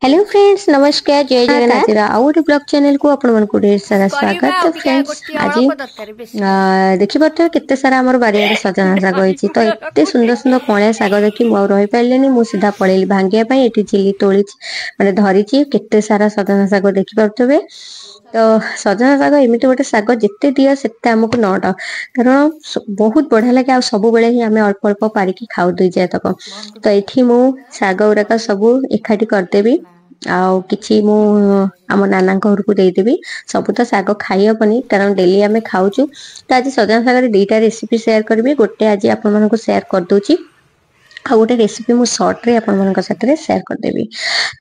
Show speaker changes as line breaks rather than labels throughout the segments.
Hello friends, नमस्कार, जय जगन्नाथ। आउ गोटे ब्लॉग चैनल को आपण मन को ढेर सारा स्वागत। तो फ्रेंड्स आज देखि पारे केते सारा हमर बारियाडे सजना साग होइछि। तो एते सुंदर सुंदर कणिया साग देखि मो रहि पाइलेनी, मु सीधा पळेली भांगिया पई। एठी चिली तोळी माने धरिछि केते सारा सजना साग देखि पारथबे। तो सजना साग एमिति गोटे साग जेते दियो सेते हमकु नट, कारण बहुत बढ़िया लगे। आ सब बेले ही हमें अल्प अल्प पारिकी खाउ दुई जाय तक। तो एठी मु साग उराका सब एकाठी करदेबी। आउ किछि मु आम नाना घर को देदेवी। सब तो साग खाई हेनी कारण डेली आम खाऊचु। तो आज सजना सागर दुईटा रेसिपी शेयर करी। गोटे आज आपण मानक शेयर कर दूची, आ गोटे रेसिपी मु शॉर्ट रे आपण मानक साथे शेयर कर देबी।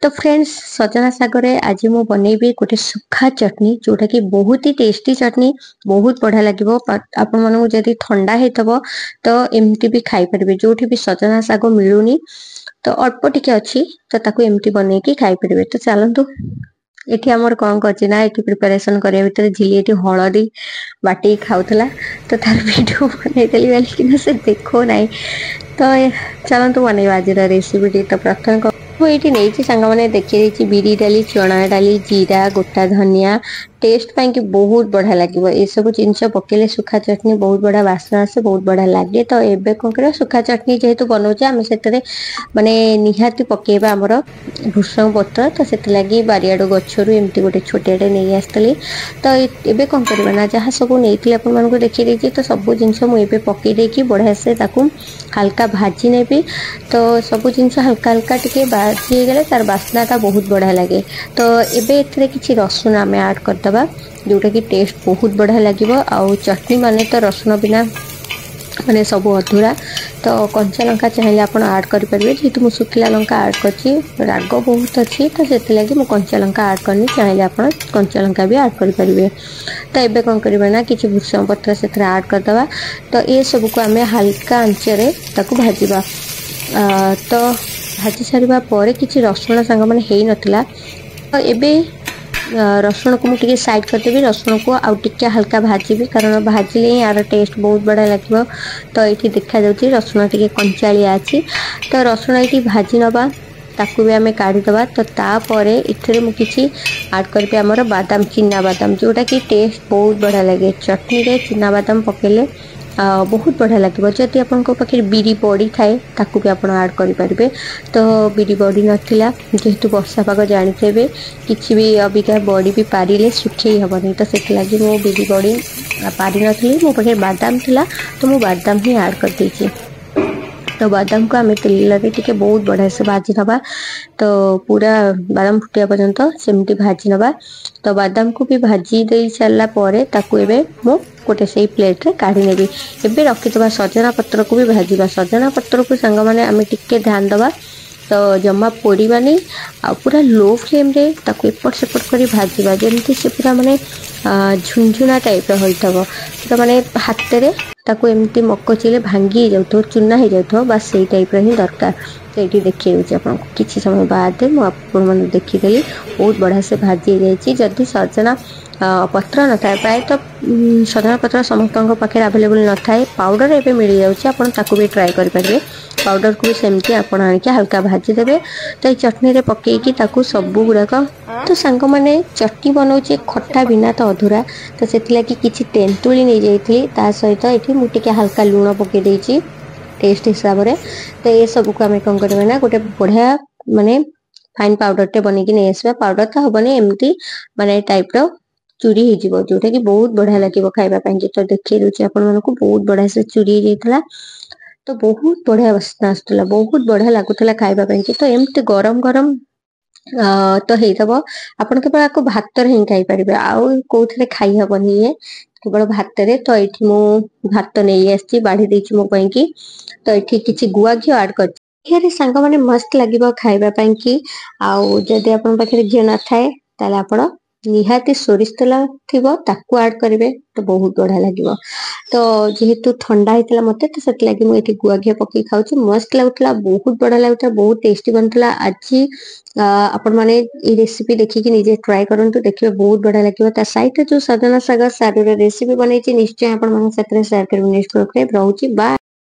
तो फ्रेंड्स सजना सागरे आज मु बनेबी गोटे सुखा चटनी, जोटा कि बहुत ही टेस्टी चटनी, बहुत बढ़िया लागिवो। आपण मानक जदी ठंडा हेतबो तो एमती भी खाई परिबे। जोठी भी सजना साग मिलुनी तो अल्प टिके अच्छी तो ताकू एमती बने की खाई परिबे। तो चलतु एठी हमर कोन करछि ना, एठी प्रिपरेशन करिया भीतर झिली एठी हळदी बाटी खाउथला। तो तार वीडियो बनै देली वाली कि से देखो नाही। तो चलतु बनेबा आज रेसिपी। तो प्रथम ये नहीं सांग मैंने देखी बिरी डाली, चना डाली, जीरा, गोटा धनिया टेस्ट पाई कि बहुत बढ़िया लगे। ये सब जिनस पकेले सुखा चटनी बहुत बढ़िया बास्ना आसे, बहुत बढ़िया लगे। तो एबे कौन कर सुखा चटनी जेहेतु बनाऊे आम से माने निहाती पकेबा आमर भृषंग पत्र। तो से लगी बारियाड़ गचरू एमती गोटे छोटे नहीं आसती। तो एबे कौन करना ना, जहाँ सब नहीं आपको देखी देती तो सब जिनस मुझे पकई देकी बढ़िया से हल्का भाजी नेबी। तो सब जिनस हल्का हल्का टिके भाजी गले तार बास्नाटा बहुत बढ़िया लगे। तो एबे एथिरे किछि रसुन आम ऐड करदबा, जोटा कि टेस्ट बहुत बढ़िया लगे। आउ चटनी माने तो रसुन बिना माने सब अधूरा। तो कंचा लंका चाहिए आप ऐड करेंगे, जेहेतु मुझे सुखिला लंका ऐड करछि, राग बहुत अच्छी। तो से लगी मुझे कंचा लंका ऐड करनी चाहिए, आप कंचा लंका भी ऐड करेंगे। तो एबे कौन करेंगे ना, किसी भृषंग पत्र से ऐड करदबा। तो ये सब को आम हल्का आंचरे ताकू भाजवा। तो भाजी सारिबा परे किछि रसुण सांग माने हेई नथिला। तो एबे रसुण को मुझे साइड करदेवी। रसुण को आउ टिके हल्का भाजी, कारण भाजिले ही यार टेस्ट बहुत बढ़िया लगे। तो ये देखा जाउछि रसुण टिके कंचालिया अछि। तो रसुण ये भाजी नबा, ताकू भी आम काढ़ीदबा। तो तापर इथे मुझे किसी ऐड करी आमर बादाम, चिना बादाम, जोटा कि टेस्ट बहुत बढ़िया लगे। चटनी रे चिना बादाम पकेले बहुत बढ़िया लगे। जदि आपको पाखे बिरी बड़ी थाए ताकू भी आप ऐड करेंगे। तो बिरी बड़ी नाला, जेहेतु वर्षा पाग जानते किसी भी अबिका बड़ी भी पारे सुखे हेनी। तो से लगी मो बिरी बड़ी पारि नी, मो पाखे बादाम थिला तो मु बादाम ही ऐड कर देछि। तो बादाम को आम तेल टिके बहुत बढ़िया से भाजी नवा। तो पूरा बादाम फुटिया पर्यंत सेमती भाजी नवा। तो बादाम को भी भाजी दे सारा पर ताकू एबे मु गोटे से प्लेट रे काढ़ी नेबी। एबे रखिथबा सजना पत्र को भी भाजीबा। सजना पत्र को सांग माने आम टिके ध्यान दबा। तो जमा पोड़ानी, आ पूरा लो फ्लेम रे ताकू एपट सेपट करी भाजीबा, जेमती से पूरा माने झुंझुना टाइप होइथबो। पूरा माने हाथ रे ताकू एमती मकचिले भांगी जाउथो, चूना हो जाउथो, बस सही टाइप रे ही दरकार। तो ये देखिए आपको किसी समय बाद मुझे देखीदेली बहुत बढ़िया से भाजी जाइए। जदि सजना पत्र न था, प्राय तो सजना पत्र समस्त पाखे आवेलेबल न था, पाउडर एवं मिल जाऊँ भी ट्राए करेंगे। पाउडर को भी सेमती आप हल्का भाजी देवे। तो ये चटनी रे पकईकी सब गुड़ाक। तो सांग मैंने चटनी बनाऊे खट्टा बिना तो अधूरा। तो से किसी तेंतुली नहीं जाइली, ता सहित ये मुझे हल्का लुण पकई देछि टेस्ट हिसाब से। तो ये सब को आम कौन करना ना, गोटे बढ़िया माने फाइन पाउडर टे बनईकी नहीं आसवा। पाउडर तो हेनी एमती माने टाइप रो चूरी हो, जोटा कि बहुत बढ़िया लगे खाइबा। तो देखिए दूसरे आपण को बहुत बढ़िया से चूरी जाइए। तो बहुत बढ़िया बास्ना आसुला, बहुत बढ़िया लगुला खाइबा। तो एमती गरम गरम तो हेतब आपन केवल आपको भात रे ही खाई परिबे, आउ कोथरे खाई हबनी ये केवल भात रे। तो एठी मो भात नहीं आछि बाढ़ी देछि मो पई की। तो एठी किछि गुआ घियो ऐड कर रे सांग माने मस्त लागिबो खाइबा पई की। आउ जदि आपन पाखे घियो न थाए ताले आपण निहाती सोरिष तेल थिबो ताकू ऐड करेंगे, तो बहुत बढ़िया लगे। तो जेहेतु ठंडा होता मत, तो से लगी मुझे गुआ घी पकई खाऊँ, मस्त लगुला, बहुत बढ़िया लगुला, बहुत टेस्टी बनता। आज आपण मैंने ये रेसिपी देखिए निजे ट्राए करूँ, देखिए बहुत बढ़िया लगे। सहित जो सजना साग सारू रेसिपी बनई निश्चय आप शेयर करेंगे। नेक्स्ट रोचे बाय।